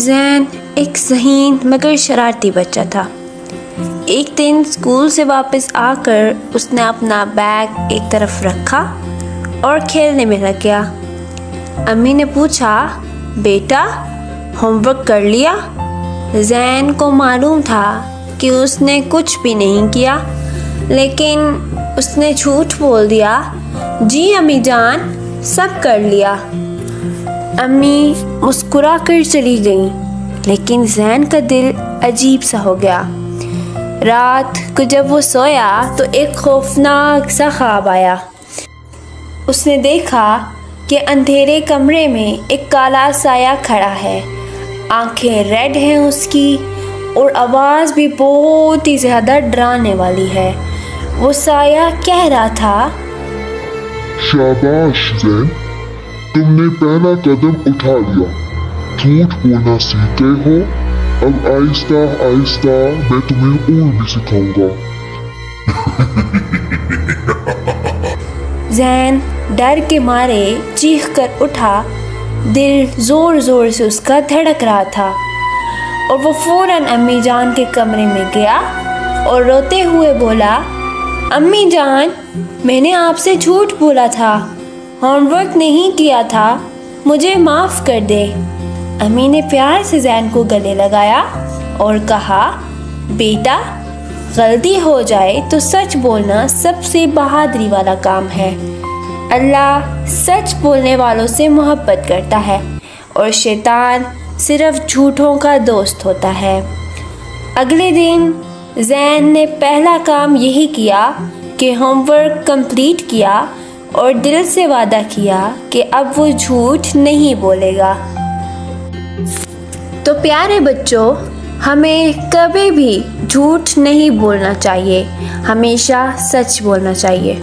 ज़ैन एक ज़हीन मगर शरारती बच्चा था। एक दिन स्कूल से वापस आकर उसने अपना बैग एक तरफ रखा और खेलने में लग गया। अम्मी ने पूछा, बेटा होमवर्क कर लिया? ज़ैन को मालूम था कि उसने कुछ भी नहीं किया, लेकिन उसने झूठ बोल दिया, जी अम्मी जान सब कर लिया। अम्मी मुस्कुरा कर चली गईं, लेकिन ज़ैन का दिल अजीब सा हो गया। रात को जब वो सोया तो एक खौफनाक सा ख्वाब आया। उसने देखा कि अंधेरे कमरे में एक काला साया खड़ा है। आंखें रेड हैं उसकी और आवाज़ भी बहुत ही ज़्यादा डराने वाली है। वो साया कह रहा था, शाबाश ज़ैन, तुमने पहला कदम उठा लिया। झूठ बोलना सीख गए हो, अब आहिस्ता आहिस्ता मैं तुम्हें और भी सिखाऊंगा। ज़ैन डर के मारे चीख कर उठा। दिल ज़ोर ज़ोर से उसका धड़क रहा था और वो फ़ौरन अम्मी जान के कमरे में गया और रोते हुए बोला, अम्मी जान, मैंने आपसे झूठ बोला था, होमवर्क नहीं किया था, मुझे माफ़ कर दे। अम्मी ने प्यार से ज़ैन को गले लगाया और कहा, बेटा गलती हो जाए तो सच बोलना सबसे बहादुरी वाला काम है। अल्लाह सच बोलने वालों से मोहब्बत करता है और शैतान सिर्फ झूठों का दोस्त होता है। अगले दिन ज़ैन ने पहला काम यही किया कि होमवर्क कंप्लीट किया और दिल से वादा किया कि अब वो झूठ नहीं बोलेगा। तो प्यारे बच्चों, हमें कभी भी झूठ नहीं बोलना चाहिए, हमेशा सच बोलना चाहिए।